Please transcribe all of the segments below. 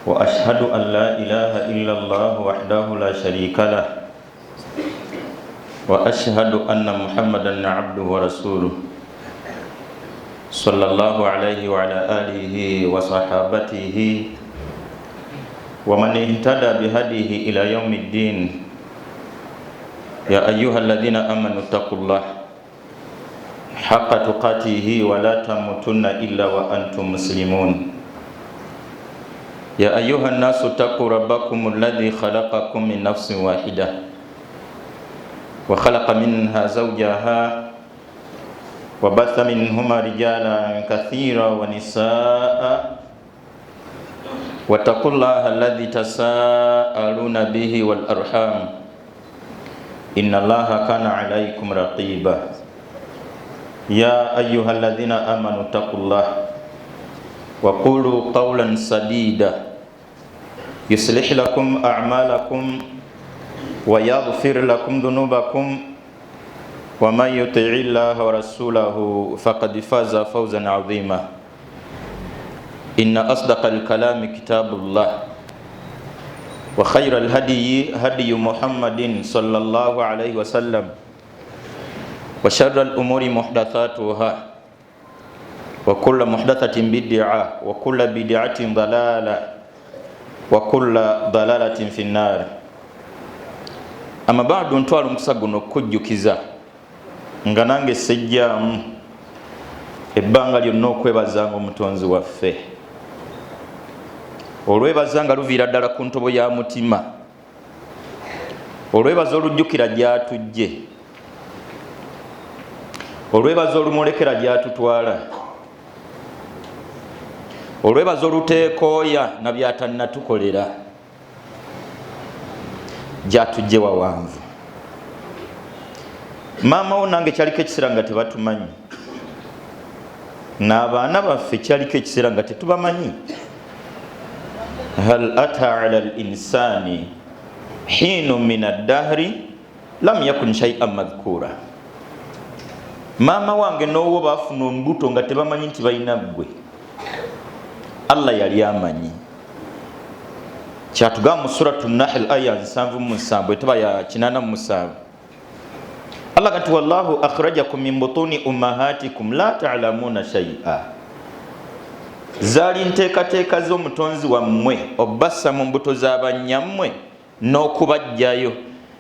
وأشهد أن لا إله إلا الله وحده لا شريك له وأشهد أن محمدا عبده ورسوله صلى الله عليه وعلى آله وصحابته ومن اهتدى بهديه إلى يوم الدين. يا أيها الذين آمنوا اتقوا الله حق تقاته ولا تموتن إلا وأنتم مسلمون. يا أيها الناس اتقوا ربكم الذي خلقكم من نفس واحدة وخلق منها زوجها وبث منهما رجالا كثيرا ونساء واتقوا الله الذي تساءلون به والأرحام إن الله كان عليكم رقيبا. يا أيها الذين آمنوا اتقوا الله وقولوا قولا سديدا يصلح لكم أعمالكم ويغفر لكم ذنوبكم ومن يطع الله ورسوله فقد فاز فوزا عظيما. إن أصدق الكلام كتاب الله وخير الهدي هدي محمد صلى الله عليه وسلم وشر الأمور محدثاتها وكل محدثة بدعة وكل بدعة ضلالة وكل ضلالة في النار. أما بعد ntwala omukisa guno okujjukiza nga nange sejjaamu ebbanga lyonna okwebazanga omutonzi waffe, olwebaza nga luviira ddala ku ntobo ya mutima, olwebaza olujjukira gyatujje, olwebaza olumulekera gyatutwala, olwebaza oluteekooya na byatanatukolera gyatujje wawanvu. Maama wo nange kyaliko ekiseera nga tebatumanyi, n'abaana baffe kyaliko ekiseera nga tetubamanyi. hal ata ala al-insani hinu min ad-dahri lam yakun shay'an madhkura. Maama wange n'owo baafuna ombuto nga tebamanyi nti balina ggwe, Allah yali amanyi. Kyatugamba mu suratu Nahl aya 77 etaba ya 87, Allah kati wallahu akhrajakum min butuni ummahatikum la ta'lamuna shay'a. Zaali nteekateeka z'omutonzi wammwe obbassa mu mbuto z'abanyammwe n'okubajjayo,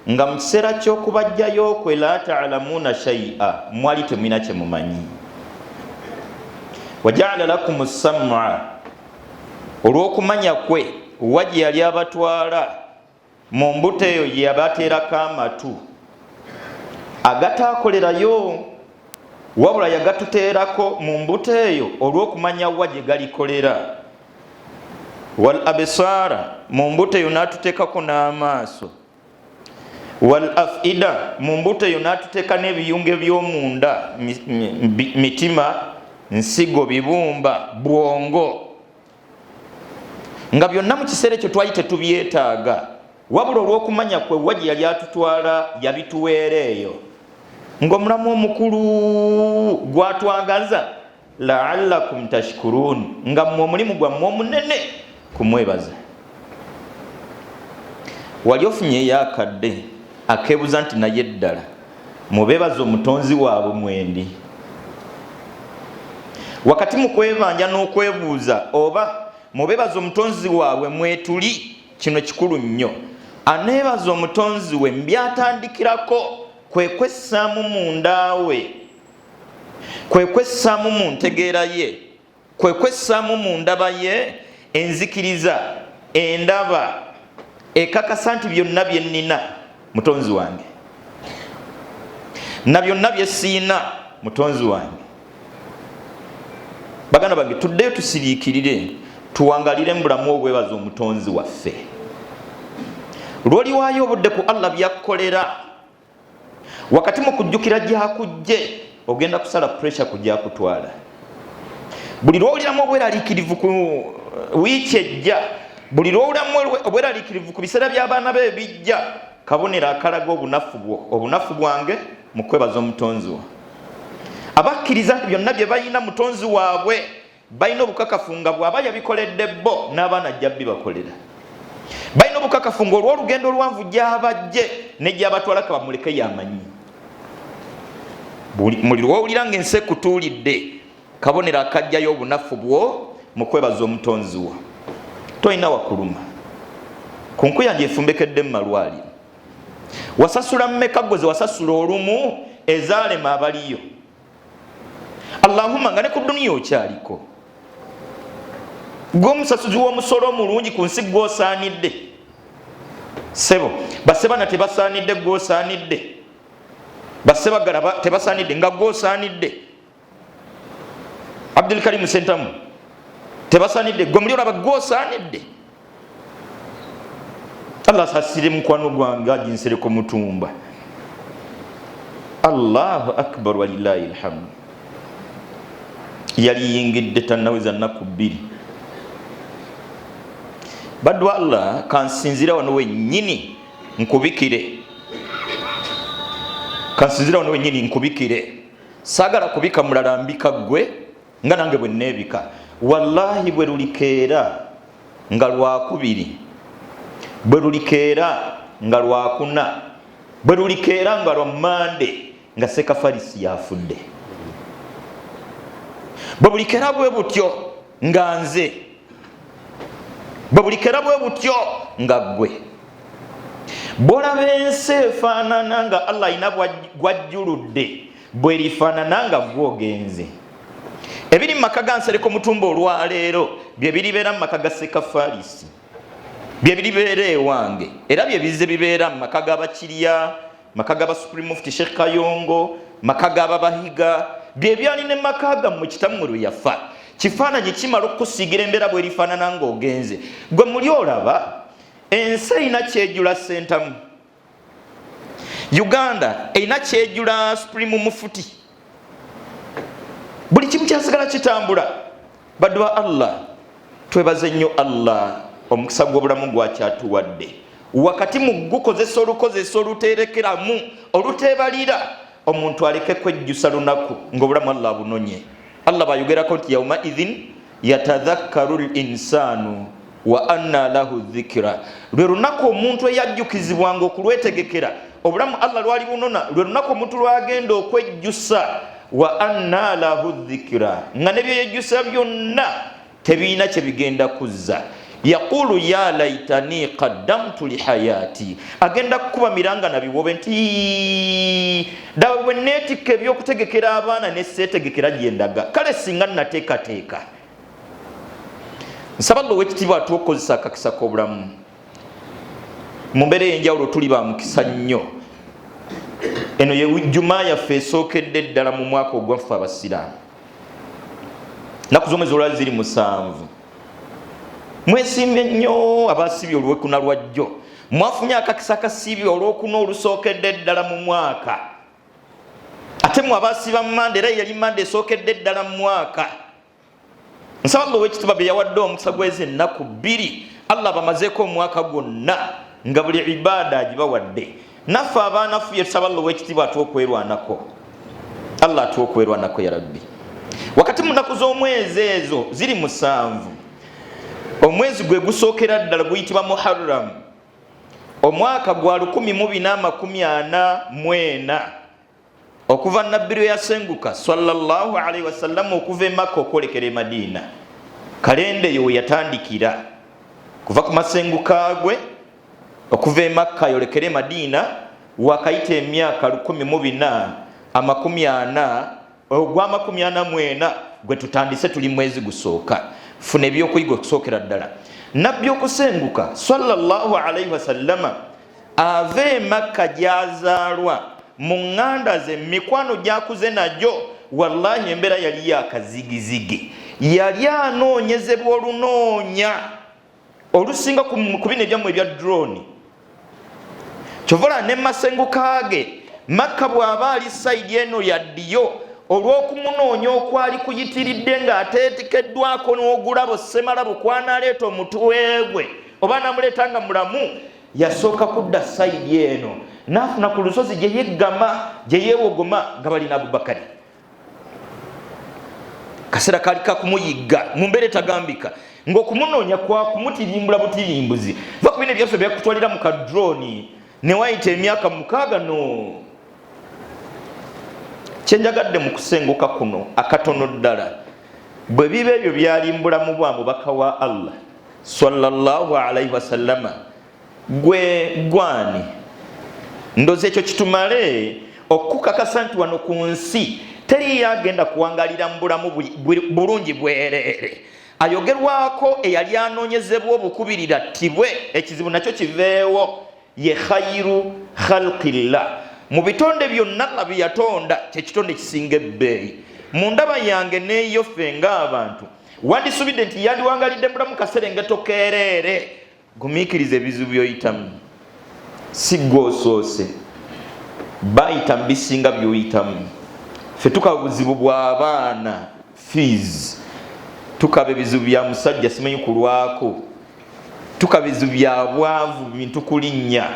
nga mu kiseera ky'okubajjayo kwe la ta'lamuna shay'a mwali temulina kye mumanyi. Waja'ala lakum as-sam'a, olw'okumanya kwe wajje yali abatwala mu mbuto eyo gye yabateerako amatu agataakolerayo, wabula yagatuteerako mu mbuto eyo olw'okumanya wa gye galikolera. Wal absaara, mu mbuto eyo n'atuteekako n'amaaso. Wal afida, mu mbuto eyo n'atuteeka n'ebiyunge by'omunda, mitima, nsigo, bibumba, bwongo, nga byonna mu kiseera ekyo twali tetubyetaaga, wabula olw'okumanya kwe wajje yali atutwala yabituweera eyo, ng'omulamu omukulu gwatwagaza la'allakum tashkurun, nga mmwe omulimu gwammwe omunene kumwebaza. Wali ofunyeyo akadde akeebuza nti naye ddala mubeebaza omutonzi waabwe mwendi? Wakati mu kwebanja n'okwebuuza oba mubeebaza omutonzi waabwe mwetuli, kino kikulu nnyo. Aneebaza omutonzi we mbyatandikirako kwe kwessaamu munda we, kwe kwessaamu mu ntegeera ye, kwe kwessaamu mu ndaba ye, enzikiriza, endaba, ekakasa nti byonna bye nnina mutonzi wange, na byonna bye siina mutonzi wange. Baganda bange, tuddeyo tusiriikirire, tuwangalire mu bulamu obwebaza omutonzi waffe. Lw'oliwaayo obudde ku Allah byakkolera, wakati mu kujjukira gyakujje ogenda kusala pressure ku gyakutwala. Buli lw'owuliramu obweraliikirivu ku wiiki ejja, buli lw'owuliramu obweraliikirivu ku biseera by'abaana be ebijja, kabonero akalaga obunafu bwo, obunafu bwange mu kwebaza omutonzi wo. Abakkiriza nti byonna bye balina mutonzi waabwe balina obukakafu nga bw'aba yabikoledde bo n'abaana ajja bibakolera. Balina obukakafu ng'olw'olugendo oluwanvu gy'abajje ne gy'abatwala ka bamuleke yamanyi. Buli lw'owulira ng'ensi ekutuulidde kabonero akajjayo obunafu bwo mu kwebaza omutonzi wo. Tolina wakuluma. Ku nkuyanja efumbekedde mu malwaliro. Wasasula mmeka gwe ze wasasula olumu ezaalema abaliyo. Allahumma nga ne ku duniya okyaliko. Gwe omusasuzi w'omusolo omulungi ku nsi gw'osaanidde. Sebo, basebana tebasaanidde gw'osaanidde. Basebagala tebasaanidde nga gw'osaanidde. Abdul Karim Sentamu tebasaanidde gwe muli olaba gw'osaanidde. Allah sasire mukwano gwange aginsereko mutumba. Allahu akbar walillahi alhamdu. Yali yingidde tannaweza nnaku 2. Baddu Allah kansinzira wano wennyini nkubikire. Kansinzira wano wennyini nkubikire. Saagala kubika mulala mbika gwe nga nange bwe neebika. Wallahi bwe lulikeera nga lwakubiri, bwe lulikeera nga lwakuna, bwe lulikeera nga lwa Mande nga Sekafarisi yafudde, bwe bulikeera bwe butyo nga nze, bwe bulikeera bwe butyo nga ggwe. Bw'olaba ensi efaanana nga Allah alina gwajjuludde, bwe lifaanana nga gwogenze. Ebiri mu maka ga Nsereko Mutumba olwaleero bye biribeera mu maka ga Sekafarisi, bye biribeera ewange, era bye bize bibeera mu maka g'Abakirya, maka g'aba Supreme Mufti Sheikh Kayongo, maka g'Ababahiga, bye byalina maka gammwe kitammwe lwe yafa. Kifaananyi kimala okukusiigira embeera bwe lifaanana ng'ogenze. Gwe muli olaba ensi erina kyejula Sentamu, Uganda erina kyejula Supreme Mufti, buli kimu kyasigala kitambula. Baddu ba Allah, twebaze nnyo Allah omukisa gw'obulamu gwakyatuwadde. Wakati mu gukozesa olukozesa oluterekeramu olutebalira, omuntu aleke kwejjusa lunaku ng'obulamu Allah abunonye. Allah bayogerako nti yauma idhin yatadhakkaru l-insanu wa anna lahu dhikra. Lwe lunaku omuntu eyajjukizibwanga okulwetegekera obulamu Allah lwali bunona, lwe lunaku omuntu lwagenda okwejjusa wa anna lahu dhikra, nga ne byeyejjusa byonna tebiina kye bigenda kuzza. Yaqulu ya laitani qaddamtu li hayati, agenda kukuba miranga na biwobe nti dawe bwe neetikka ebyokutegekera abaana ne seetegekera gyendaga, kale singa nateekateeka. Nsaba Allah ow'ekitiibwa atukozesa akakisa k'obulamu mu mbeera ey'enjawulo. Tuli ba mukisa nnyo. Eno ye Jumaa yaffe esookedde ddala mu mwaka ogwaffe Abasiraamu. Nnaku z'omwezi olwali ziri 7. Mwesiimye nnyo abaasibye olw'ekuna lwajjo. Mwafunye akakisa akasiibye olw'okuna olusookedde ddala mu mwaka. Ate mwe abaasiba Mande era yali Mande esookedde ddala mu mwaka. Nsaba Allah ow'ekitiibwa bye yawadde omukisa gw'ezo ennaku 2 Allah bamazeeko omwaka gwonna nga buli ibaada agibawadde. Naffe abaanafu tusaba Allah ow'ekitiibwa atwokwerwanako. Allah atwokwerwanako ya Rabbi. Wakati mu nnaku z'omwezi ezo ziri 7, omwezi gwe gusookera ddala guyitibwa Muharram, omwaka gwa 1444 okuva Nabbi lwe yasenguka sallallahu alaihi wasallam okuva e Makka okwolekera e Madiina. Kalenda eyo we yatandikira kuva ku masenguka gwe okuva e Makka yolekera e Madiina, wakayita emyaka 1440 ogwa 44 gwe tutandise tuli mwezi gusooka. Funa ebyokuyiga okusookera ddala. Nabbi okusenguka sallallahu alaihi wasallam ava e Makka gyazaalwa mu ŋŋanda ze mikwano gyakuze nagyo, wallahi embeera yali yakazigizigi. Yali anoonyezebwa olunoonya olusinga ku bino ebyammwe ebya drone. Kyovola ne masenguka ge Makka bw'aba ali sayidi eno yaddiyo olw'okumunoonya okwali kuyitiridde ng'ateetikeddwako n'ogulabo Ssemalabo kwanaaleeta omutwe gwe oba namuleeta nga mulamu, yasooka kudda sayidi eno n'afuna ku lusozi gye yeewogoma nga balina Abubakari. akasera kali kakumuyiga mumbere tagambika ng'okumunonya kwa kumutirimbula butirimbuzi va ku bino byose byakutwalira mu kadroni ne wayita emyaka 6 no. Kyenjagadde mu kusenguka kuno akatono ddala bwe biba ebyo byalimbula mu bwa mubaka wa Allah sallallahu alaihi wasallama gwani ndoze ekyo kitumale okukakasa nti wano ku nsi teri yagenda kuwangalira mu bulamu bulungi bwerere ayogerwako eyali anoonyezebwa obukubirira tibwe ekizibu nakyo kiveewo ye khairu khalqillah mu bitonde byonna nga byatonda kyekitonde kisinga ebbeeyi mu ndaba yange neeyo ffe ng'abantu wandisubidde nti yandiwangalidde mulamu kaserengeto keereere gumiikiriza ebizibu byoyitamu si gwosoose bayita mu bisinga byoyitamu ffe tukaba buzibu bw'abaana fees tukaba ebizibu bya musajja simanyi kulwako tukaba ebizibu bya bwavu bintu kulinnya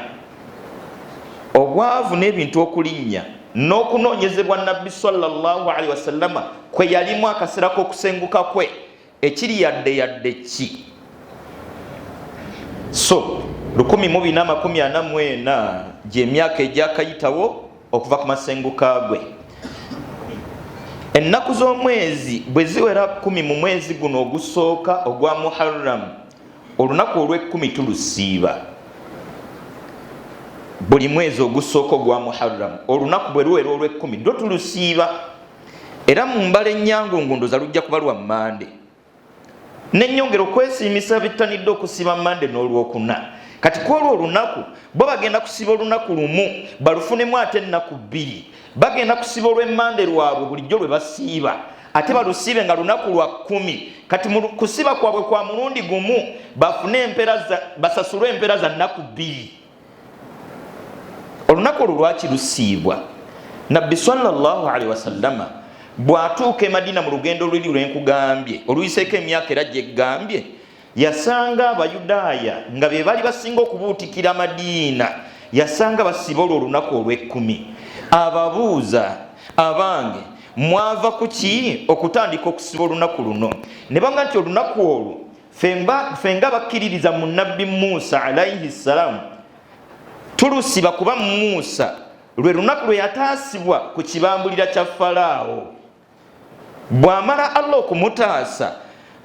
obwavu n'ebintu okulinnya n'okunoonyezebwa nabbi sallallahu alaihi wasallama kwe yalimu akaseera k'okusenguka kwe ekiri yadde ki so 1444 gy'emyaka egyakayitawo okuva ku masenguka gwe. Ennaku z'omwezi bwe ziwera 10 mu mwezi guno ogusooka ogwa Muharram olunaku olw'ekkumi tulusiiba buli mwezi ogusooka ogwa Muharram olunaku bwe luwera olw'ekkumi ddwo tulusiiba era mu mbala ennyangungu ndoza lujja kuba lwa Mande n'ennyongera okwesiimisa bittanidde okusiiba Mande n'olwokuna kati kwolwo olunaku bo bagenda kusiiba olunaku lumu balufunemu ate ennaku 2 bagenda kusiiba olw'Emmande lwabwe bulijjo lwe basiiba ate balusiibe nga lunaku lwa 10 kati mu kusiiba kwabwe kwa mulundi gumu bafune basasulwe empeera za nnaku 2. Olunaku olwo lwaki lusiibwa? Nabbi sallallahu alaihi wasallama bw'atuuka e Madina mu lugendo luli lwenkugambye oluyiseeko emyaka era gyegambye yasanga Abayudaaya nga be bali basinga okubuutikira Madina yasanga basiiba olwo olunaku olw'ekkumi. Ababuuza abange mwava ku ki okutandika okusiba olunaku luno? Ne banga nti olunaku olwo ffe nga bakkiririza mu Nabbi Musa alaihi salamu tulusiba kuba Musa lwe lunaku lwe yataasibwa ku kibambulira kya Falaawo. Bw'amala Allah okumutaasa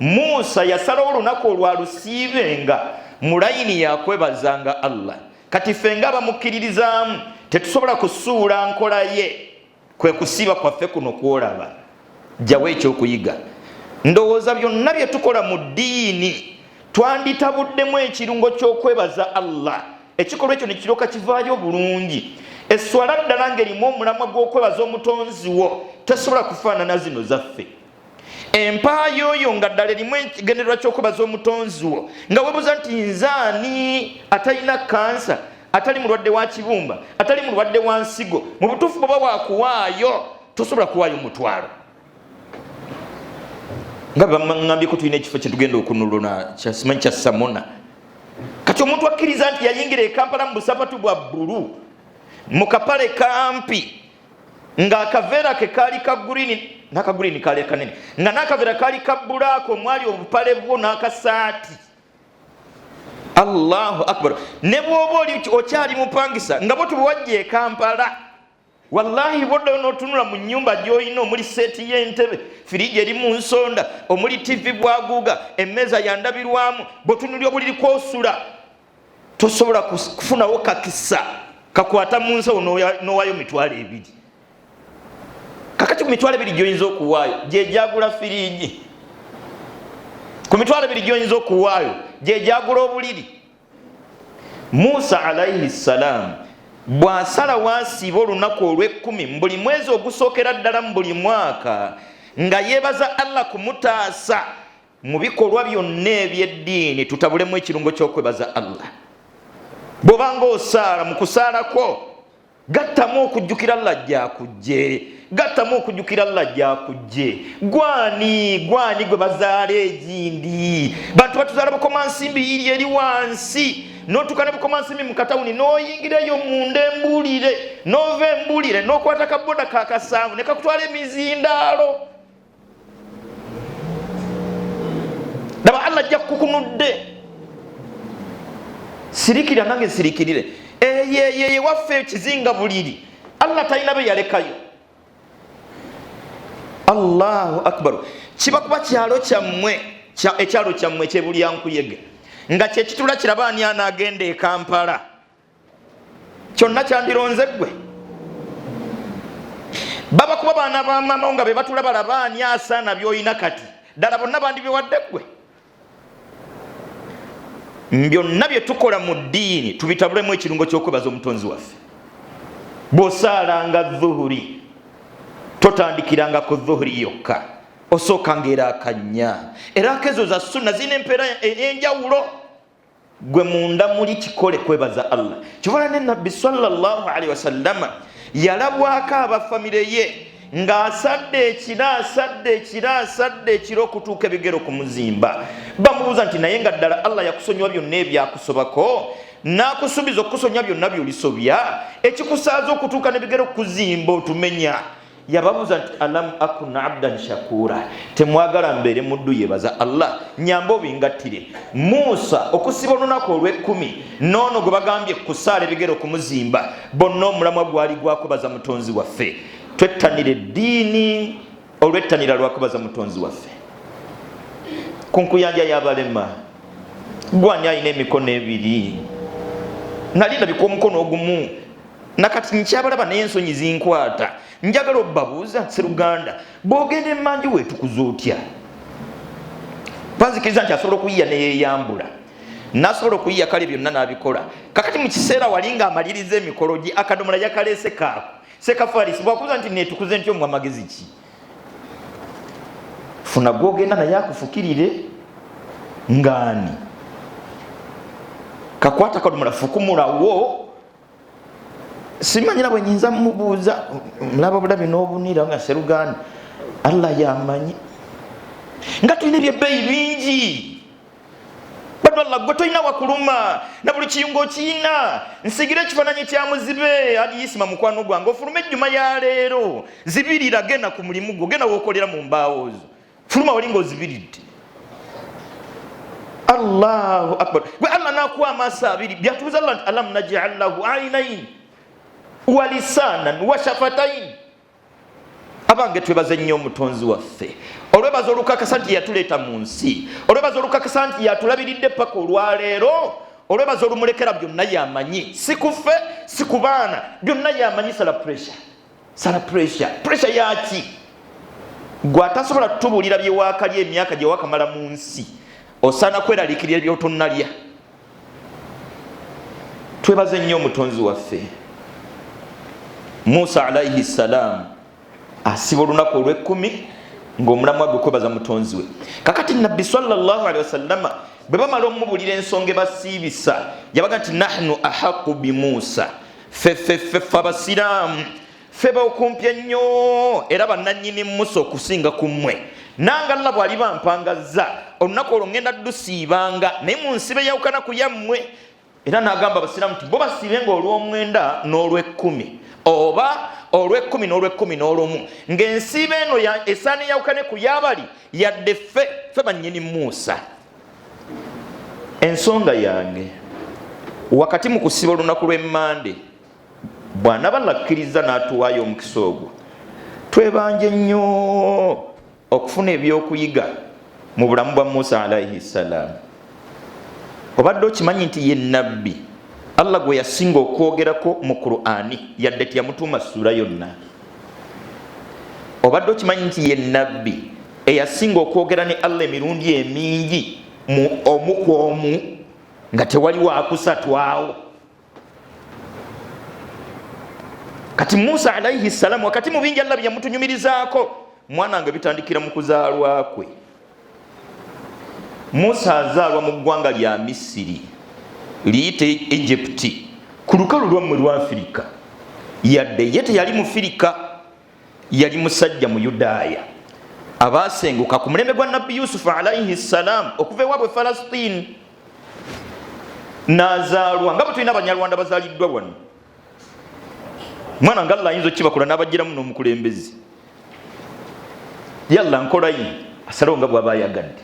Musa yasalawo olunaku olwo alusiibenga mu layini yakwebazanga Allah. Kati ffe nga bamukkiririzaamu tetusobola kusuula nkola ye kwe kusiiba kwaffe kuno kwolaba. Jjawo ekyokuyiga. Ndowooza byonna bye tukola mu ddiini twanditabuddemu ekirungo ky'okwebaza Allah. Ekikolwa ekyo ne kirooka kivaayo bulungi. Esswala ddala ng'erimu omulamwa gw'okwebaza omutonzi wo tesobola kufaanana zino zaffe. Empaayo oyo nga ddala erimu ekigendererwa ky'okwebaza omutonzi wo nga weebuuza nti nzaani atalina kansa, atali mulwadde wa kibumba, atali mulwadde wa nsigo, mu butuufu bw'oba bwakuwaayo tosobola kuwaayo mutwalo. Nga bamangambye tulina ekifo kye tugenda okunuluna simanyi kya Samona. Kati omuntu akkiriza nti yayingira e Kampala mu busapatu bwa bbulu mu kapale kampi ng'akaveera ke kaali ka green n'akagreen kaali kanene nga n'akaveera kaali ka bbulaako mwali obupale bwo n'akasaati. Allahu akbar. Ne bw'oba oli okyali mupangisa nga bo tubuwajja e Kampala wallahi bodda n'otunula mu nnyumba gy'olina omuli seeti y'entebe, firiji eri mu nsonda, omuli TV bwaguuga, emmeeza yandabirwamu, bw'otunulya obuliri kw'osula tosobola kufunawo kakisa kakwata mu nsawo n'owaayo 2,000. Kakati ku 2,000 gy'oyinza okuwaayo gy'egyagula firiji, ku 2,000 gy'oyinza okuwaayo gy'egyagula obuliri. Musa alaihi salamu bw'asala wasiiba olunaku olw'ekkumi mu buli mwezi ogusookera ddala mu buli mwaka nga yeebaza Allah kumutaasa mu bikolwa byonna eby'eddiini tutabulemu ekirungo ky'okwebaza Allah. Bw'obanga osaala mu kusaala kwo gattamu okujjukira Allah gy'akujje, gattamu okujjukira Allah gy'akujje. Gwani gwe bazaala egindi bantu batuzaala bukomansimbi yiri eri wansi n'otuuka ne bukomansimbi mu katawuni n'oyingirayo munda embulire n'ova embulire n'okwata kaboda ka kasanvu ne kakutwala emizindaalo. Allah ajja kukunudde. Sirikira nange sirikirire. Ye waffe kizinga buliri. Allah talina be yalekayo. Allahu akbar. Kiba kuba kyalo kyammwe, ekyalo kyammwe kyebulyankuyege nga kyekitula kiraba ani anaagenda e Kampala. Kyonna kyandironze ggwe. Baba kuba baana ba mama nga be batula balaba ani asaana by'olina kati. Ddala bonna bandibiwadde ggwe. Byonna bye tukola mu ddiini tubitabulemu ekirungo ky'okwebaza omutonzi waffe. Bw'osaalanga dhuhuri totandikiranga ku dhuhuri yokka, osookanga erakanya. Eraka ezo za sunna zirina empeera enjawulo. Gwe munda muli kikole kwebaza Allah. Kivala ne Nabbi sallallahu alaihi wasallama yalabwako abafamire ye ng'asadde ekiro okutuuka ebigero ku muzimba. Bamubuuza nti naye nga ddala Allah yakusonyiwa byonna ebyakusobako, n'akusuubiza okusonya byonna by'olisobya, ekikusaaza okutuuka n'ebigero kuzimba otumenya. Yababuuza nti alam akun abdan shakura, temwagala mbeere muddu yebaza Allah, nyamba obingattire. Musa okusiba olunaku olw'ekkumi n'ono gwe bagambye kusaala ebigero ku muzimba, bonna omulamwa gwali gwakubaza mutonzi waffe. Twettanira eddiini olw'ettanira lwakubaza mutonzi waffe. Ku nkuyanja y'abalema gwani alina emikono ebiri, nali ndabika omukono ogumu, nakati nkyabalaba naye ensonyi zinkwata. Njagala obbabuuza Sseruganda, bw'ogenda emmanju weetukuza otya? Banzikiriza nti asobola okuyiya neyeeyambula, n'asobola okuyiya kale byonna n'abikola. Kakati mu kiseera wali ng'amaliriza emikolo gye, akadomola yakaleese kaako Sekafarisi bwakuuza nti neetukuze ntyo mu amagezi ki? Funa gw'ogenda naye akufukirire ng'ani? Kakwata akadomola fukumulawo. Simanyira bwe nyinza mubuuza mulaba bulabi n'obunira nga Sseruganda, Allah yamanyi nga tulina ebyebbeeyi bingi. Bado Allah gwe tolina wakuluma na buli kiyungo kiyina. Nsigira ekifaananyi kya muzibe Ali Isima mukwano gwange, ofulume ejjuma ya leero zibirira, genda ku mulimu gwo, genda wookolera mu mbaawo zo, fuluma wali ng'ozibiridde. Allahu akbar. Gwe Allah n'akuwa amaaso abiri, byatubuza Allah nti alam naj'al lahu aynayn wa lisanan wa shafatayn. Abange twebaze nnyo omutonzi waffe, olwebaza olukakasa nti yatuleeta mu nsi, olwebaza olukakasa nti yatulabiridde paka olwaleero, olwebaza olumulekera byonna yamanyi, si kuffe si ku baana, byonna yamanyi. Sala pressure yaki? Gwe atasobola tutubuulira bye waakalya emyaka gye wakamala mu nsi, osaana kweraliikirira by'otonnalya. Twebaze nnyo omutonzi waffe. Musa alayhi salam asiba olunaku olw'ekkumi ng'omulamwa gwe kwebaza mutonzi we. Kakati Nabbi sallallahu alaihi wasallama bwe bamala omubulira ensonga ebasiibisa, yabaga nti nahnu ahaqu bi Musa, ffe abasiraamu ffe baukumpya nnyo era bannannyini Musa okusinga ku mmwe. Nange Allah bw'ali bampangazza olunaku olwo ngenda ddusiibanga, naye mu nsibe yawukana ku yammwe. Era n'agamba abasiraamu nti bo basiibenga olw'omwenda n'olw'ekkumi, oba olw'ekkumi n'olw'ekkumi n'olumu, ng'ensiibe eno esaana eyawukane ku yaabali yadde ffe bannyini Musa. Ensonga yange wakati mu kusiba olunaku lw'emmande, bw'anaaba lakkiriza n'atuwaayo omukisa ogwo, twebanje nnyo okufuna ebyokuyiga mu bulamu bwa Musa alayhi salam. Obadde okimanyi nti ye nabbi Allah gwe yasinga okwogerako mu Qur'ani, yadde tiyamutuuma ssuura yonna. Obadde okimanyi nti ye nabbi eyasinga okwogera ne Allah emirundi emingi mu omu ku omu nga tewali waakusatu awo. Kati Musa alayhi salam wakati mu bingi Allah byamutunyumirizaako, mwana nga bitandikira mu kuzaalwa kwe. Musa azaalwa mu ggwanga lya Misiri liyite Egypti, ku lukalu lwammwe lwa Afirika. Yadde ye teyali Mufirika, yali musajja mu Yudaaya abaasenguka ku mulembe gwa Nabbi Yusufu alayhi salam okuva ewaabwe Falasitini. N'azaalwa nga bwe tulina Abanyarwanda bazaaliddwa wano. Mwana nga Allah ayinza okibakula n'abagiramu n'omukulembezi. Yalla nkolayi asalawo nga bw'aba ayagadde.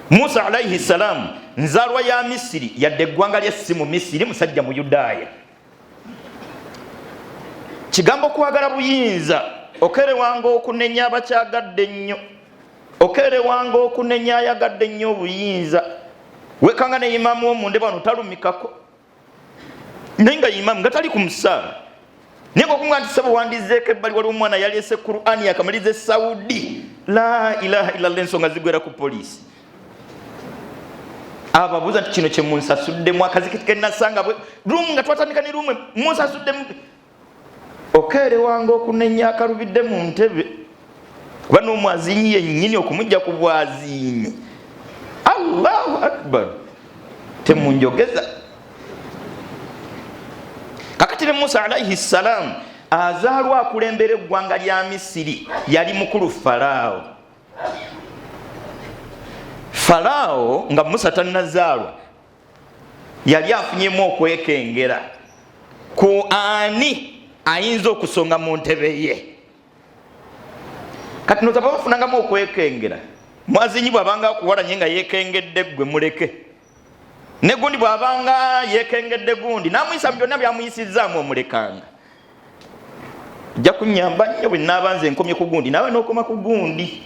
Musa alayhi salam nzalwa ya Misiri yadde eggwanga lye si mu Misiri, musajja mu Yudaaya. Kigambo kwagala buyinza okerewanga okunenya abakyagadde ennyo, okerewanga okunenya ayagadde ennyo obuyinza. Wekanga ne imamu omunde bano talumikako naye nga imamu nga tali ku musaala naye ngaokumga nti sebo wandizeeko ebbali waliwo omwana yaleese Qur'ani yakamaliza Saudi, la ilaha illallah, ensonga zigwera ku poliisi. Ababuuza nti kino kye munsasuddemu, akazikiti ke nasanga lumu nga twatandika ne lumu munsasuddemu. Okerewanga okunenya akalubidde mu ntebe kuba n'omwazinyi yennyini okumujja ku bwazinyi. Allahu akbar, temunjogeza. Kakati ne Musa alayhi salam azaalwa akulembera eggwanga lya Misiri yali mukulu Farao. Farao nga Musa tannazaalwa yali afunyemu okwekengera ku ani ayinza okusonga mu ntebe ye. Kati notaba bafunangamu okwekengera, mwazinyi bw'abanga akuwalanye nga yekengedde gwe muleke, ne gundi bw'abanga yekengedde gundi namuyisa mu byonna byamuyisizaamu omulekanga. Jja kunyamba nnyo bwe nnaaba nze nkomye ku gundi nawe n'okoma ku gundi.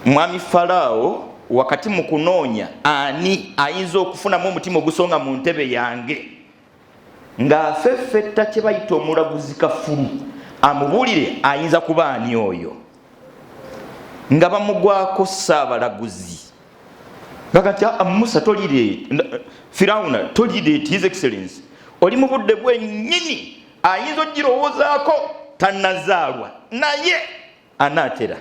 Mwami Farao wakati mu kunoonya ani ayinza okufunamu omutima ogusonga mu ntebe yange, ng'afeffetta kye bayita omulaguzi kafulu amubuulire ayinza kuba ani oyo, nga bamugwako saabalaguzi bagati Musa tolireeti, Firawuna tolireeti, His Excellency oli mu budde bwennyini ayinza ogirowoozaako tannazaalwa naye anaatera.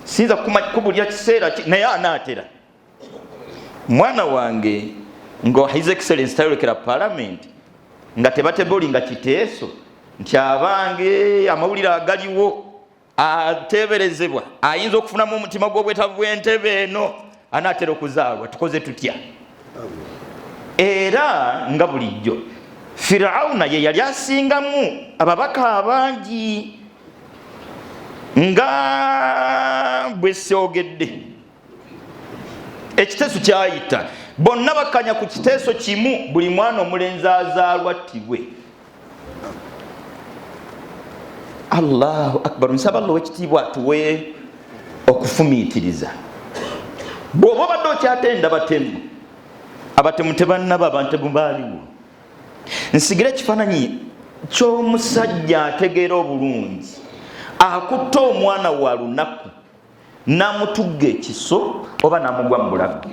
Sinza kubulya kiseera naye anaatera. Mwana wange ngo His Excellency tayolekera Parliament nga tebatebuli nga kiteeso nti abange amawulire agaliwo ateeberezebwa ayinza okufunamu omutima gw'obwetaavu bw'entebe eno anaatera okuzaalwa. Tukoze tutya? Era nga bulijjo Firawuna ye yali asingamu ababaka abangi nga bwe syogedde. Ekiteeso kyayita bonna bakkanya ku kiteeso kimu, buli mwana omulenzi azaalwa attibwe. Allahu akbar. Nsaba Allah w'ekitiibwa atuwe okufumiitiriza. Bw'oba obadde okyatenda batemu, abatemu tebannaba, abantemu baaliwo. Nsigira ekifaananyi ky'omusajja ategeera obulungi akutta omwana wa lunaku n'amutugga ekiso oba n'amugwa mu bulagge.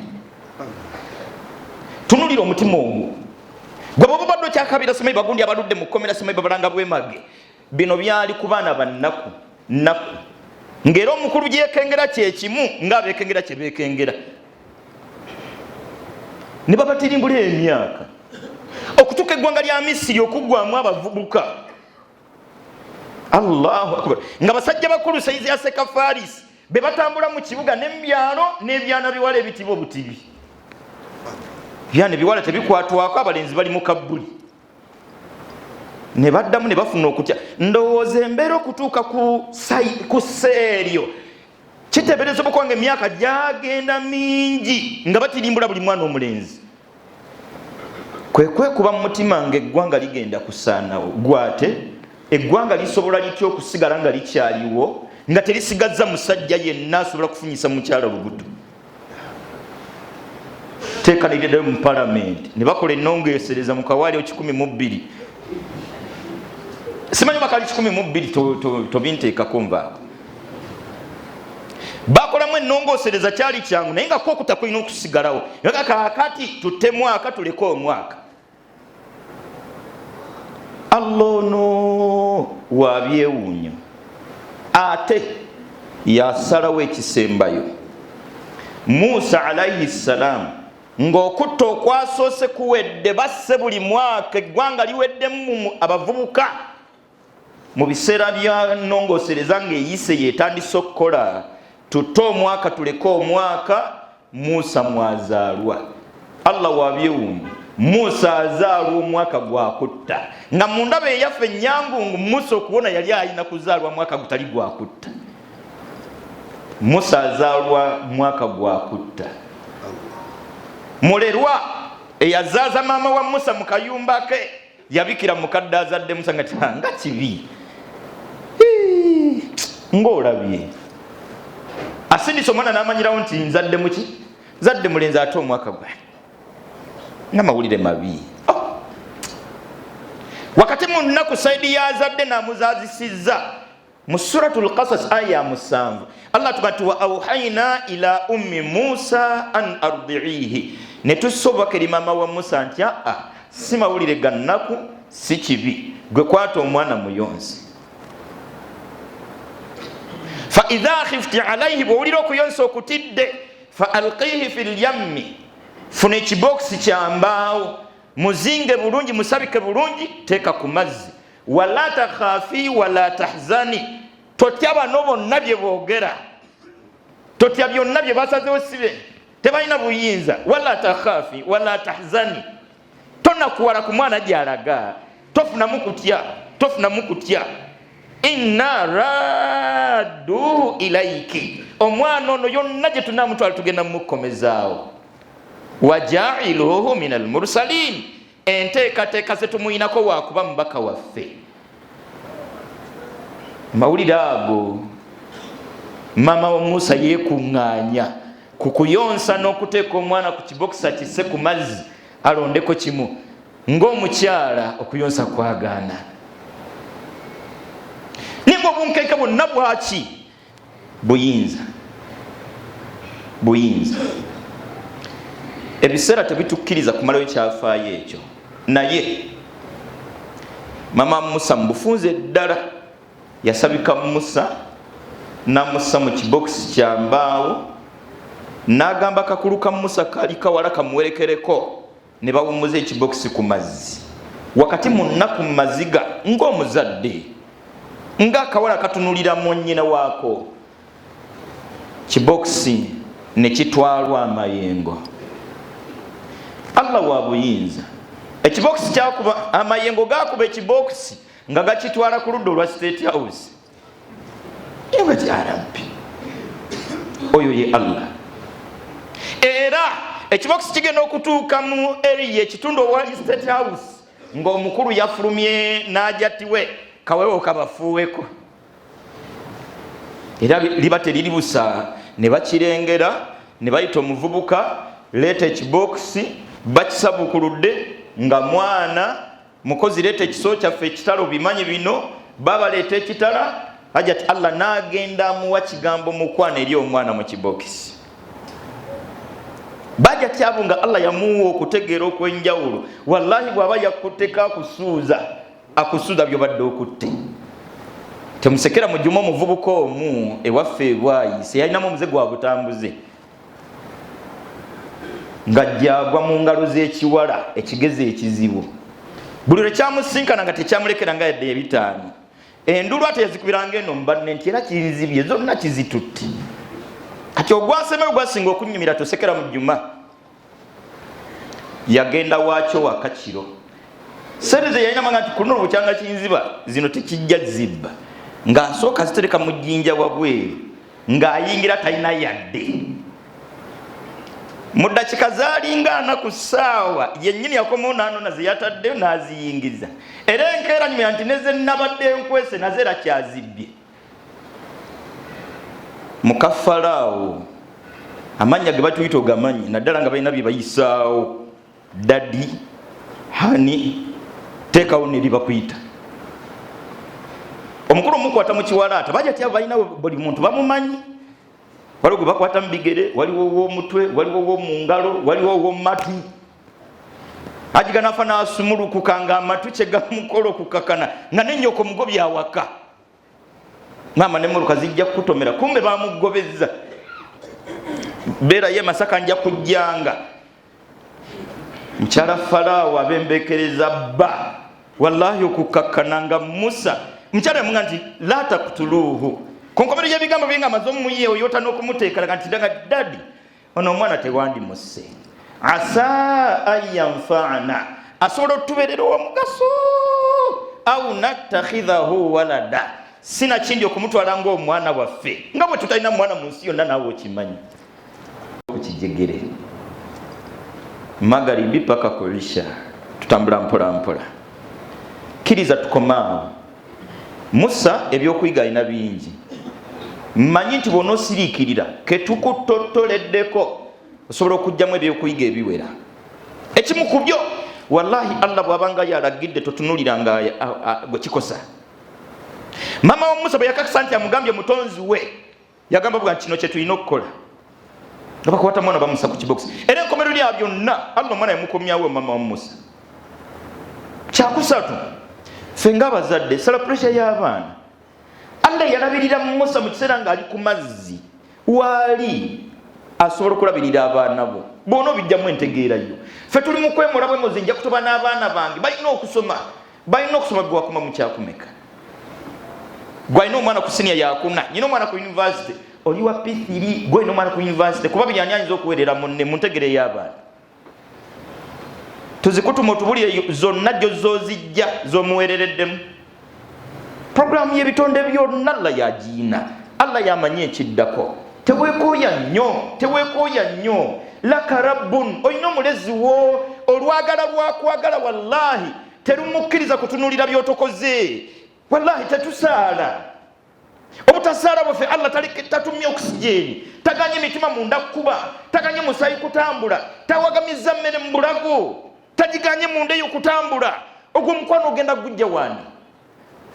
Tunulira omutima ogwo. Gwe bw'oba obadde okyakabira Semayi bagundi abaludde mu kkomera Semayi babalanga bwemage. Bino byali ku baana bannaku nnaku, ng'era omukulu gyekengera kyekimu ng'abeekengera kye beekengera. Ne babatirimbula emyaka okutuuka eggwanga lya Misiri okuggwamu abavubuka. Allahu akbar. Nga basajja bakulu Sayizi Aseka Farisi be batambula mu kibuga n'embyalo n'ebyana biwala ebitiba obutibi. Byana biwala tebikwatwako, abalenzi bali mu kabbuli. Ne baddamu ne bafuna okutya. Ndowooza embeera okutuuka ku seeryo kiteebereza okuba ng'emyaka gyagenda mingi nga batirimbula buli mwana omulenzi. Kwe kwekuba mu mutima ng'eggwanga ligenda kusaanawo. Gwate eggwanga lisobola litya okusigala nga likyaliwo nga terisigazza musajja yenna asobola kufunyisa mukyala lubuto. Teekanirira mu Parliament ne bakola ennongeesereza mu kawaali 112. Simanyi bakali 112 tobinteekako nvaako. Bakolamu ennongoosereza kyali kyangu naye nga kwokuta kulina okusigalawo. Nga kaakati tutte mwaka tuleke omwaka. Allah ono wabyewuunya ate yasalawo ekisembayo. Musa alayhi salam ng'okutta okwasoose kuwedde, basse buli mwaka eggwanga liweddemu abavubuka. Mu biseera bya nnongoosereza ng'eyise yeetandise okukola, tutte omwaka tuleke omwaka, Musa mwazaalwa. Allah wabyewuunya, Musa azaalwa omwaka gwakutta. Nga mu ndaba eyaffe ennyangungu Musa okubona yali ayina kuzaalwa mwaka gutali gwakutta. Musa azaalwa mwaka gwa kutta. Mulerwa eyazaaza maama wa Musa mu kayumba ke yabikira mukadde azadde Musa nga kibi ng'olabye. Asindise omwana n'amanyirawo nti nzadde muki? Zadde mulenzi ate omwaka gwe nga mawulire mabi. Wakati mu nnaku Saidi yazadde n'amuzaazisizza mu suratul Qasas aya 7 Allah tugati wa auhaina ila ummi Musa an ardi'ihi, ne tusobokera mama wa Musa nti si mawulire ga nnaku si kibi, gwe kwata omwana muyonse. Fa idha khifti alayhi, bw'owulira okuyonsa okutidde, fa alqihi fil yammi, funa ekibookisi kyambaawo muzinge bulungi musabike bulungi, teeka ku mazzi. Wala takhafi wala tahzani, totya bano bonna bye boogera, totya byonna bye basazewo sibe, tebalina buyinza. Wala takhafi wala tahzani, tonakuwala ku mwana gy'alaga, tofunamu kutya. Inna radduhu ilayki, omwana ono yonna gye tunamutwala tugenda mumukomezaawo. Wajailuhu minal mursalin, enteekateeka ze tumuyinako waakuba mubaka waffe. Mawulire ago mama wa Musa yeekuŋŋaanya ku kuyonsa n'okuteeka omwana ku kibokisa kisse ku mazzi alondeko kimu, ng'omukyala okuyonsa kwagaana. Nimba obunkenke bwonna bwaki? Buyinza. Ebiseera tebitukkiriza kumalayo kyafaayo ekyo, naye mama Musa mubufunze ddala yasabika Musa namussa mu kibokisi kyambaawo, n'agamba kakulu ka Musa kali kawala kamuwerekereko, ne bawummuza ekibokisi ku mazzi. Wakati mu nnaku mu maziga ng'omuzadde, ng'akawala katunulira mu nnyina waako, kibokisi ne kitwalwa amayengo. Allah wa buyinza. Ekibokisi kyakuba amayengo gakuba ekibokisi nga gakitwala ku ludda olwa State House. Ewe jarabbi, oyo ye Allah. Era ekibokisi kigenda okutuuka mu area ekitundu owali State House ng'omukulu yafulumye n'ajatiwe kawewo kabafuuweko. Era liba teriri busa, ne bakirengera ne bayita omuvubuka, leeta ekibokisi bakisabukuludde nga mwana mukozi, leeta ekiso kyaffe ekitalo bimanyi bino, baba leeta ekitala. Hajati Allah n'agenda amuwa kigambo mukwana eri omwana mu kibokisi. Bajati abo nga Allah yamuwa okutegeera okwenjawulo. Wallahi bw'aba yakuteka akusuuza by'obadde okutte. Temusekera mujjuma omuvubuka omu ewaffe bwayise yalinamu omuze gwa butambuze nga jjagwa mu ngalo z'ekiwala ekigezi ekizibu. Buli lwe kyamusinkana nga tekyamulekera nga yadde ebitaano. Endulu ate yazikubiranga eno mubanne nti era kinzibye zonna kizitutte. Kati ogwasemewe gwasinga okunnyumira tosekera mu jjuma. Yagenda waakyo wakakiro. Sente yalina nti kuno bukyanga kinziba zino tekijja zibba. Ng'asooka zitereka mu jjinja wabweru ng'ayingira talina yadde. Mu ddakiika zaalinga ana ku ssaawa yennyini yakomawo n'anona ze yataddeyo n'aziyingiriza. Era enkeera nyumya nti ne ze nnabadde enkwese nazo era kyazibbye. Muka Falaawo amannya ge batuyita ogamanyi, naddala nga balina bye bayisaawo, Daddy, Hani, teekawo ne libakuyita. Omukulu omukwata mu kiwalaata bajja tyabo balina buli muntu bamumanyi. Waliwo gwe bakwata mu bigere, waliwo ow'omutwe, waliwo ow'omu ngalo, waliwo ow'omu matu. Ajiga nafa n'asumulukuka ng'amatu kye gamukola okukakana nga n'ennyoko mugobya awaka. Maama ne Muluka zijja kukutomera, kumbe baamugobezza. Beera ye Masaka nja kujjanga. Mukyala Falaawo abembekereza bba, wallahi okukakana nga Musa. Mukyala yamunga nti la taqtuluhu. Konkomero y'ebigambo bye nga amaze omumuye oyota n'okumuteekera nti ndanga Daddy, ono omwana tewandimusse. Asa ayanfa'ana, asobola otubeerera omugaso. Aw nattakhidhahu walada, sina kindi okumutwala ng'omwana waffe nga bwe tutalina mwana mu nsi yonna naawe okimanyi okijegere magaribi paka kulisha tutambula mpola mpola kiriza tukomaawo Musa ebyokuyiga alina bingi mmanyi nti bw'onoosiriikirira ketukutotoleddeko osobola okugyamu ebyokuyiga ebiwera ekimu ku byo wallahi Allah bw'abanga yalagidde totunuliranga gwe kikosa mama wa Musa bwe yakakisa nti amugambye mutonzi we yagamba bwa kino kye tulina okukola bakwata mwana bamusa ku kibox era enkomero lya byonna Allah mwana yamukomyawo mama wa Musa kyakusatu ffe ng'abazadde sala pressure y'abaana Allah yalabirira Musa mu kiseera ng'ali ku mazzi waali asobola okulabirira abaana bo bono bijjamu entegeerayo ffe tuli mu kwemula bwe muzinja kutoba n'abaana bange balina okusoma gwe wakoma mu kyakumeka gwe alina omwana ku senior yakuna nyina omwana ku university oli wa P3 gwe alina omwana ku university kuba buli ani ayinza okuweerera munne mu ntegere y'abaana tuzikutuma otubulire zonna gy'ozozijja z'omuweerereddemu programu y'ebitonde byonna Allah yagiina Allah yamanyi ekiddako teweekooya nnyo laka rabbun olina omulezi wo olwagala lwakwagala wallahi terumukkiriza kutunulira byotokoze wallahi tetusaala obutasaala bwaffe Allah tatumye oxygen taganya emitima munda kukuba taganya musaayi kutambula tawagamiza mmere mu bulago tagiganye munda eyo kutambula ogwo omukwano ogenda gujja wani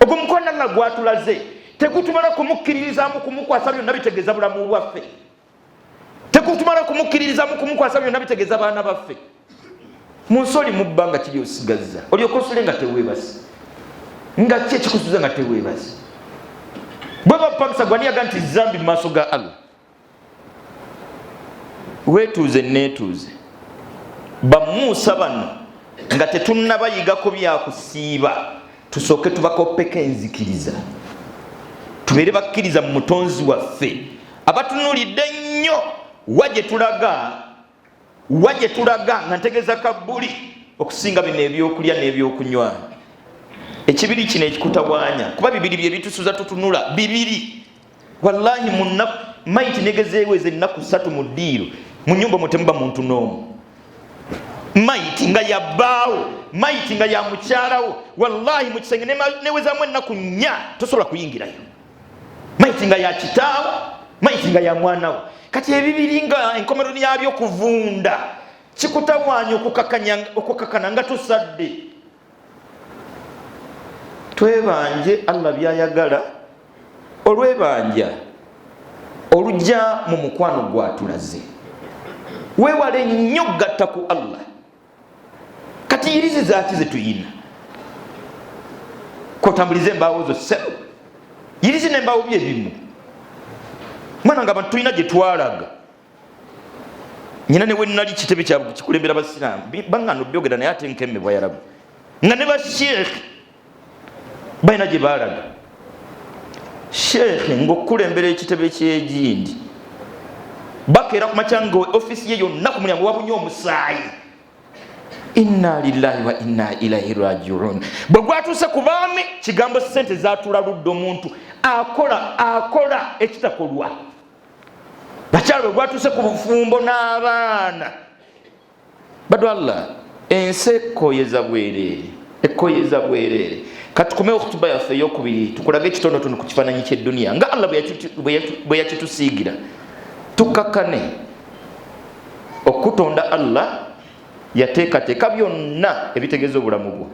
ogwo omukwano Allah gwatulaze tegutumala kumukkiririzaamu kumukwasa byonna bitegeeza bulamu bwaffe tegutumala kumukkiririzaamu kumukwasa byonna bitegeeza baana baffe mu nsoli mu bbanga kiri osigazza olyoka osule nga teweebase nga ki ekikusuza nga teweebase bwe bapakisa gwaniyaga nti zambi mu maaso ga Allah weetuuze neetuuze bamuusa bano nga tetunnabayigako byakusiiba tusooke tubakoppeko enzikiriza tubeere bakkiriza mu mutonzi waffe abatunulidde nnyo wajje tulaga nga ntegeeza kabbuli okusinga bino ebyokulya n'ebyokunywa ekibiri kino ekikutawaanya kuba bibiri bye bitusuza tutunula bibiri wallahi maiti negezeeweza ennaku 3 mu ddiiro mu nyumba mutemuba muntu n'omu maiti nga yabbaawo maiti nga ya mukyalawo wallahi mu kisenge newezaamu ennaku 4 tosobola kuyingirayo maiti nga ya kitaawo maiti nga ya mwanawo kati ebibiri nga enkomero yabyo kuvunda kikutawaanya okukakana nga tusadde twebanje Allah byayagala olwebanja olujja mu mukwano gwatulaze weewale nnyo gatta ku Allah kati yirizi zaaki zetuyina kotambulize embaawo zo sebo yirizi n'embaawo byebimu mwana nga abantu tulina gye twalaga nyina ne wenali kitebe kyabwe kikulembera basiraamu bangano byogera naye ate nkemme bwayalabu nga ne basheekhe balina gye baalaga sheekhe ng'okukulembera ekitebe ky'egindi bakeera ku makya nga ofisi ye yonna ku mulyango wabunye omusaayi inna lillahi wa inna ilaihi rajiun bwe gwatuuse ku baami kigambo sente zatulabudde omuntu akola ekitakolwa bakyala bwe gwatuuse ku bufumbo n'abaana badu Allah ensi ekkoyeza bwereere kati tukomewo okutuba yaffe ey'okubiri tukulaga ekitonotono ku kifaananyi ky'edduniya nga Allah bwe yakitusiigira tukkakane okutonda Allah yateekateeka byonna ebitegeeza obulamu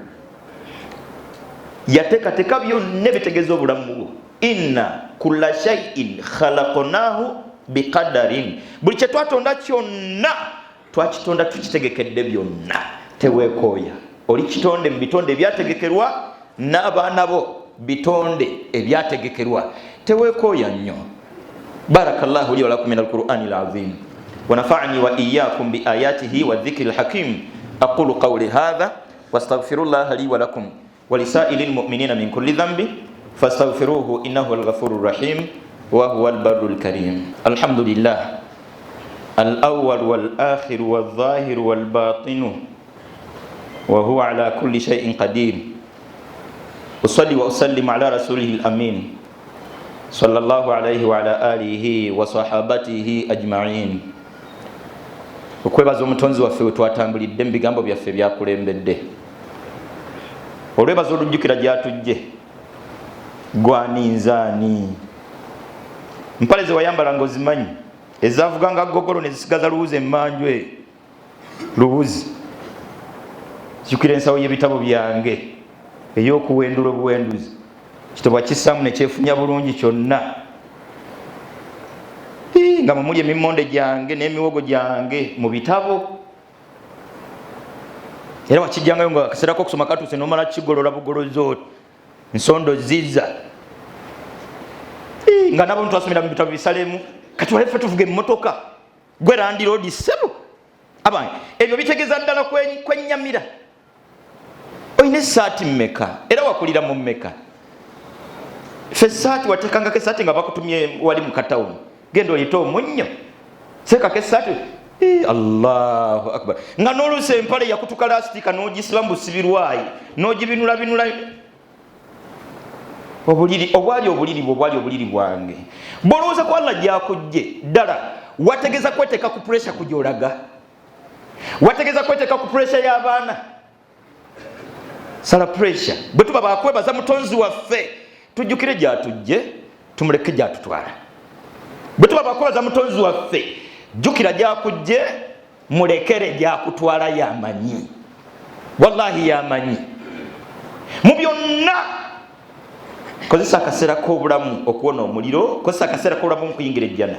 bwo inna kulla shay'in khalaqnahu biqadarin buli kye twatonda kyonna twakitonda tukitegekedde byonna teweekooya oli kitonde mu bitonde ebyategekerwa n'abaana bo bitonde ebyategekerwa teweekooya nnyo barakallahu li wa lakum min alqur'ani alazim ونفعني وإياكم بآياته والذكر الحكيم أقول قولي هذا واستغفر الله لي ولكم ولسائر المؤمنين من كل ذنب فاستغفروه إنه الغفور الرحيم وهو البر الكريم الحمد لله الأول والآخر والظاهر والباطن وهو على كل شيء قدير أصلي وأسلم على رسوله الأمين sallallahu alayhi wa ala alihi wa sahabatihi ajma'in. Okwebaza omutonzi waffe we twatambulidde mu bigambo byaffe byakulembedde. Olwebaza olujjukira gyatujje gwaninzaani mpale ze wayambala ng'ozimanyi ezavuganga gogolo ne zisigaza luwuzi emmanjwe luwuzi. Jjukira ensawo y'ebitabo byange ey'okuwendula obuwenduzi kitebwa kisaamu ne kyefunya bulungi kyonna nga mumuli emimmonde gyange n'emiwogo gyange mu bitabo. Era wakijjangayo nga akaseerako okusoma katuuse n'omala kigolola bugolozi oti nsondo ziza nga nabo ntwasomera mu bitabo bisalemu kati walefe tuvuga emmotoka gwe Land Road ssebo abange ebyo bitegeeza ddala kwennyamira. Oyina essaati mmeka era wakulira mu mmeka? Ffe essaati wateekangako essaati nga bakutumye wali mu katawuni genda oyite omunnyo seekako essaati. Allahu akbar. Nga n'oluusi empale yakutuka lastika n'ogisibamu busibirwayi n'ogibinulabinula obwali obuliri bwange. Bw'olowooza ku Allah gyakujje ddala wategeeza kweteeka ku puresha kugyolaga, wategeeza kweteeka ku puresha y'abaana. Sala puresha bwe tuba bakwebaza mutonzi waffe tujjukire gyatujje tumuleke gyatutwala. Bwe tuba bakwebaza mutonzi waffe jjukira gyakujje mulekere gyakutwala yamanyi. Wallahi yamanyi mu byonna. Kozesa akaseera k'obulamu okuwona omuliro, kozesa akaseera k'obulamu okuyingira ejjana.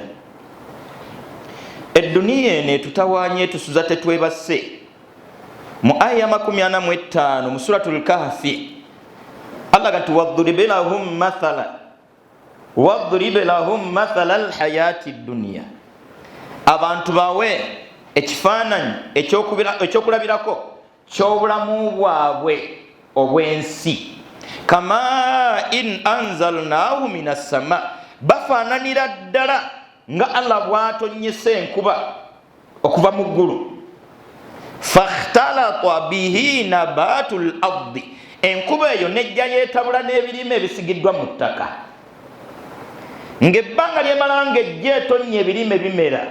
Edduniya eno etutawaanye etusuza tetwebase. Mu aya ya 45 mu suratul Kahfi Allah gati wadrib lahum mathala alhayati dunya. Abantu bawe ekifaananyi ekyokulabirako ky'obulamu bwabwe obw'ensi. Kama in anzalnahu minas sama, bafaananira ddala nga Allah bw'atonnyesa enkuba okuva mu ggulu. Fakhtalata bihi nabatul ardi, enkuba eyo nejja yeetabula n'ebirime ebisigiddwa mu ttaka. Ng'ebbanga lyemala ng'ejja etonnya ebirime bimera,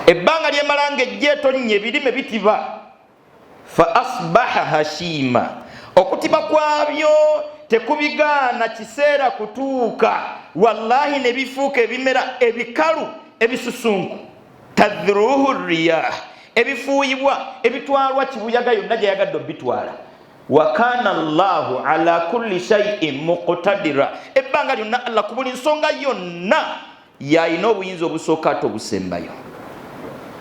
ebbanga lyemala ng'ejja etonnya ebirime bitiba. Fa asbaha hashima, okutiba kwabyo tekubigaana kiseera kutuuka, wallahi ne bifuuka ebimera ebikalu ebisusunku. Tadhruhu riyah, ebifuuyibwa ebitwalwa kibuyaga yonna gyeyagadde obitwala. Wa kana Allahu ala kulli shay'in muqtadira, ebbanga lyonna Allah ku buli nsonga yonna yalina obuyinza obusooka ate obusembayo.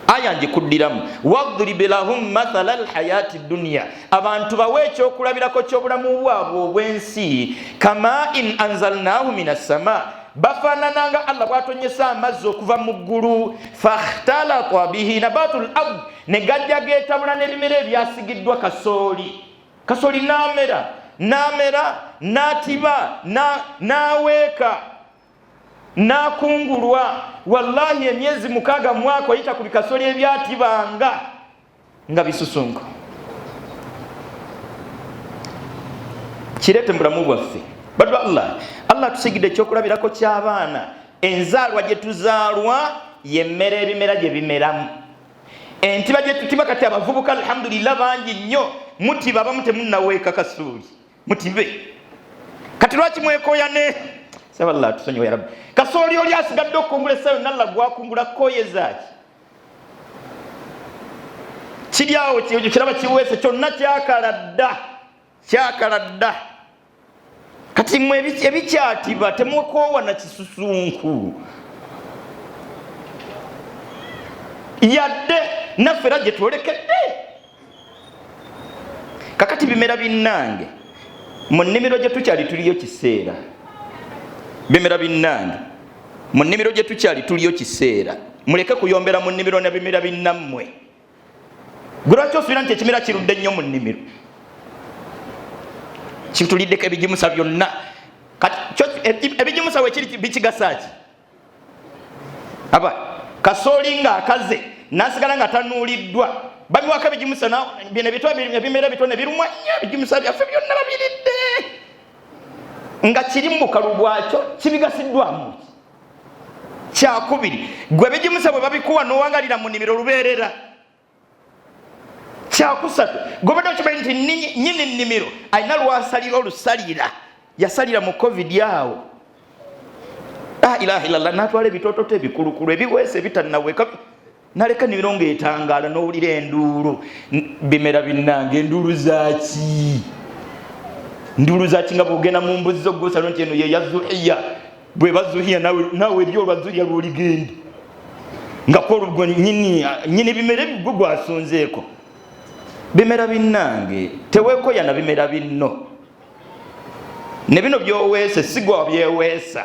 Aya njikuddiramu wadrib lahum mathala alhayati dunya, abantu bawe ekyokulabirako ky'obulamu bwabwe obw'ensi. Kama in anzalnahu minas sama, bafaanananga Allah bw'atonnyesa amazzi okuva mu ggulu. Fakhtalata bihi nabatul ard, ne gajja geetabula n'ebimera ebyasigiddwa kasooli. Kasooli n'amera n'atiba n'aweeka n'akungulwa. Wallahi emyezi 6 mu mwaka oyita ku bikasooli ebyatibanga nga bisusunku. Kireete mu bulamu bwaffe badu Allah tusigidde ekyokulabirako ky'abaana. Enzaalwa gye tuzaalwa yemmera ebimera gye bimeramu. Entiba gye tutiba kati abavubuka alhamdulillah bangi nnyo mutiba abamu temunnaweeka kasooli mutibe. Kati lwaki mwekooya ne saba Allah tusonyiwe ya Rabbi. Kasooli oli asigadde okungula essaawa yonna Allah gwakungula kooyezaaki. Kiri awo kiraba kiweese kyonna kyakala dda. Kati mmwe ebikyatiba temwekoowa na kisusunku. Yadde naffe era gye twolekedde. Kakati bimera binnange mu nnimiro gye tukyali tuliyo kiseera. Bimera binnange mu nnimiro gye tukyali tuliyo kiseera. Muleke kuyombera mu nnimiro na bimera binnammwe. Gwe lwaki osuubira nti ekimera kirudde nnyo mu nnimiro? Kituliddeko ebigimusa byonna. Kati ebigimusa wekiri bikigasa ki? Aba kasooli ng'akaze n'asigala nga tanuuliddwa babiwako ebigimusa bino ebimera bitone birumwa nnyo ebigimusa byaffe byonna babiridde. nga kiri mu bukalu bwakyo kibigasiddwamu. Kyakubiri, gwe bigimusa bwe babikuwa n'owangalira mu nnimiro lubeerera. Kyakusatu, gobadde okimanyi nti nnyini nnimiro alina lwasalira olusalira, yasalira mu covid awo. La ilaha illallah, n'atwala ebitoototo ebikulukulu ebiweese ebitannaweka, naleka nnimiro ng'etangaala n'owulira enduulu. Bimera binnange, enduulu zaaki? Nduulu zaaki nga bw'ogenda mu mbuzi z'oggosalo nti eno ye yazuhiya, bwe bazuhiya naawe eri olwazuhiya lw'oligenda nga kwolugwo nnyini bimera ebigwe gwasonzeeko. Bimera binnange, teweekoya na bimera binno. Ne bino by'oweese si gwe wabyeweesa.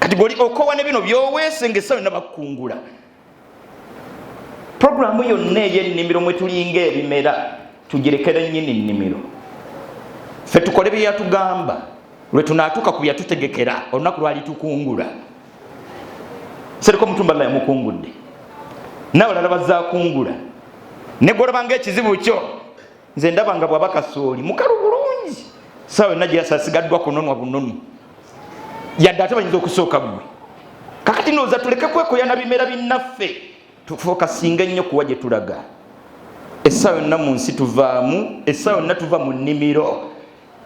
Kati goli okowa ne bino by'oweese ng'essaawa yonna bakukungula. Puroguramu yonna ey'ennimiro mwe tulinga ebimera tugirekere nnyini nnimiro. Ffe tukole bye yatugamba lwe tunaatuuka ku byatutegekera olunaku lwali tukungula. Seriko Mutumba Allah yamukungudde, nawe olala bazaakungula. Ne gwolabanga ekizibu kyo, nze ndaba nga bw'aba kasooli mukalu bulungi, ssaawa yonna gye yasasigaddwa kunonwa bunonu, yadde ate bayinza okusooka gwe. Kakati ndowooza tuleke kwekoya na bimera binnaffe, tufookasinga ennyo kuwa gye tulaga. Essaawa yonna mu nsi tuvaamu, essaawa yonna tuva mu nnimiro,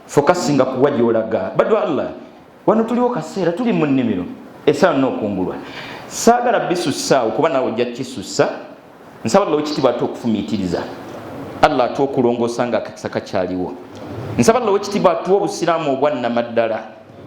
fokasinga kuwa gy'olaga. Baddu Allah, wano tuliwo kaseera tuli mu nnimiro, essaawa yonna okungulwa. Saagala bisussaawo kuba naawe ojja kisussa. Nsaba Allah wekitiibwa ate okufumiitiriza, Allah ate okulongoosa nga akakisa kakyaliwo. Nsaba Allah wekitiibwa atuwa obusiraamu obwannamaddala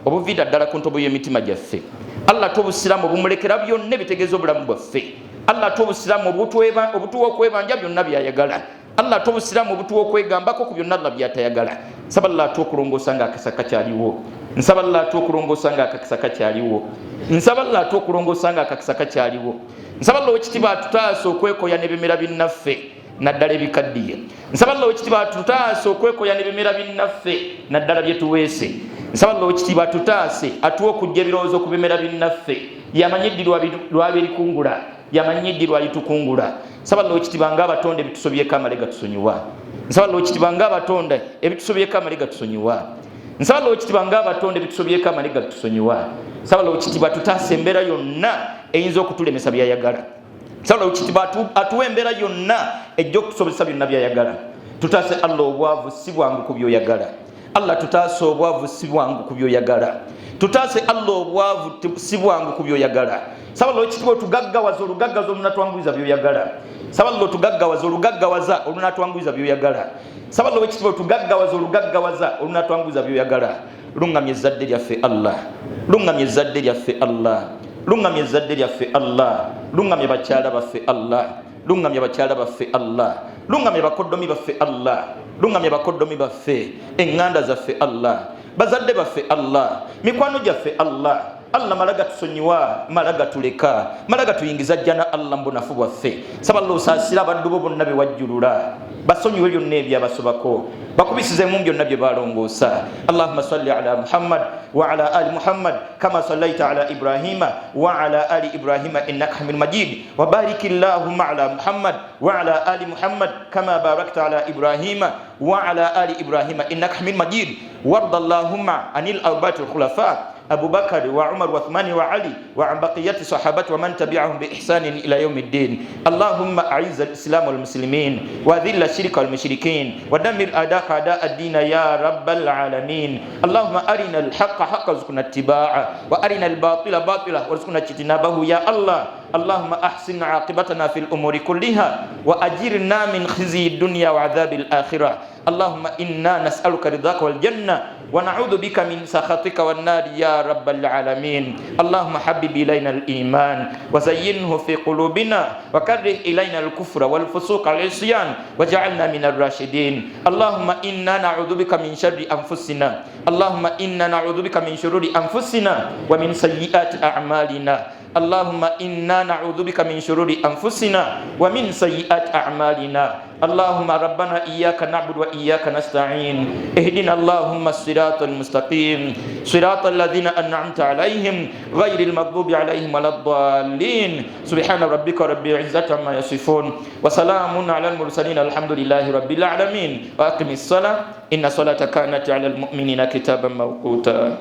obuviira ddala ku ntobo y'emitima gyaffe. Allah atuwa obusiraamu obumulekera byonna ebitegeeza obulamu bwaffe. Allah atuwa obusiraamu obutuwa okwebanja byonna byayagala. Allah atuwa obusiraamu obutuwa okwegambako ku byonna Allah byatayagala. Nsaba Allah atuwa okulongoosa nga akakisa kakyaliwo. Nsaba Allah atuwa okulongoosa nga akakisa kakyaliwo. Nsaba Allah atuwa okulongoosa nga akakisa kakyaliwo. Nsaba Allah wekitiibwa atutaasa okwekoya n'ebimera binnaffe naddala ebikaddiye. Nsaba Allah wekitiibwa atutaasa okwekoya n'ebimera binnaffe naddala bye tuweese. Nsaba Allah wekitiibwa atutaase atuwa okujja ebirowoozo ku bimera binnaffe. Yamanyi eddi lwabirikungula, yamanyi eddi lwalitukungula. Nsaba Allah wekitiibwa ng'abatonda ebitusobyeko amale gatusonyiwa. Nsaba Allah wekitiibwa ng'abatonda ebitusobyeko amale gatusonyiwa. Nsaba Allah wekitiibwa ng'abatonda ebitusobyeko amale gatusonyiwa. Nsaba Allah wekitiibwa tutaasa embeera yonna eyinza okutulemesa byayagala. Nsaba Allah wekitiibwa atuwa embeera yonna ejja okutusobozesa byonna byayagala. Tutaase Allah obwavu si bwangu ku byoyagala. Allah tutaase obwavu si bwangu ku byoyagala. Tutaase Allah obwavu si bwangu ku byoyagala. Nsaba Allah wekitiibwa otugaggawaza olugaggawaza olunatwanguyiza byoyagala. Nsaba Allah otugaggawaza olugaggawaza olunatwanguyiza byoyagala. Nsaba Allah wekitiibwa otugaggawaza olugaggawaza olunatwanguyiza byoyagala. Lungamye ezzadde lyaffe Allah, lungamye ezzadde lyaffe Allah, lungamye ezzadde lyaffe Allah, lungamye bakyala baffe Allah, lungamye bakyala baffe Allah, lungamye bakoddomi baffe Allah, lungamye bakoddomi baffe, eŋŋanda zaffe Allah, bazadde baffe Allah, mikwano gyaffe Allah. Allah malaga tusonyiwa, malaga tuleka, malaga tuyingiza jjana Allah mbunafu bwaffe. Nsaba Allah osaasira abaddu bo bonna be wajjulula, basonyiwe byonna ebyabasobako, bakubisizemu byonna bye balongoosa. Allahumma salli ala Muhammad wa ala ali Muhammad kama sallaita ala Ibrahima wa ala ali Ibrahima innaka hamidun majid, wa barik Allahumma ala Muhammad wa ala ali Muhammad kama barakta ala Ibrahima wa ala ali Ibrahima innaka hamidun majid. Warda Allahumma anil arba'atil khulafa أبو بكر وعمر وعثمان وعلي وعن بقية صحابته ومن تبعهم بإحسان إلى يوم الدين. اللهم أعز الإسلام والمسلمين وأذل الشرك والمشركين ودمر أعداءك أعداء الدين يا رب العالمين. اللهم أرنا الحق حقا وارزقنا اتباعه وأرنا الباطل باطلا وارزقنا اجتنابه يا الله. اللهم أحسن عاقبتنا في الأمور كلها وأجرنا من خزي الدنيا وعذاب الآخرة. اللهم إنا نسألك رضاك والجنة ونعوذ بك من سخطك والنار يا رب العالمين. اللهم حبب إلينا الإيمان وزينه في قلوبنا وكره إلينا الكفر والفسوق والعصيان وجعلنا من الراشدين. اللهم إنا نعوذ بك من شر أنفسنا، اللهم إنا نعوذ بك من شرور أنفسنا ومن سيئات أعمالنا. اللهم إنا نعوذ بك من شرور أنفسنا ومن سيئات أعمالنا. اللهم ربنا إياك نعبد وإياك نستعين اهدنا اللهم الصراط المستقيم صراط الذين أنعمت عليهم غير المغضوب عليهم ولا الضالين سبحان ربك رب العزة عما يصفون وسلام على المرسلين الحمد لله رب العالمين وأقم الصلاة إن الصلاة كانت على المؤمنين كتابا موقوتا.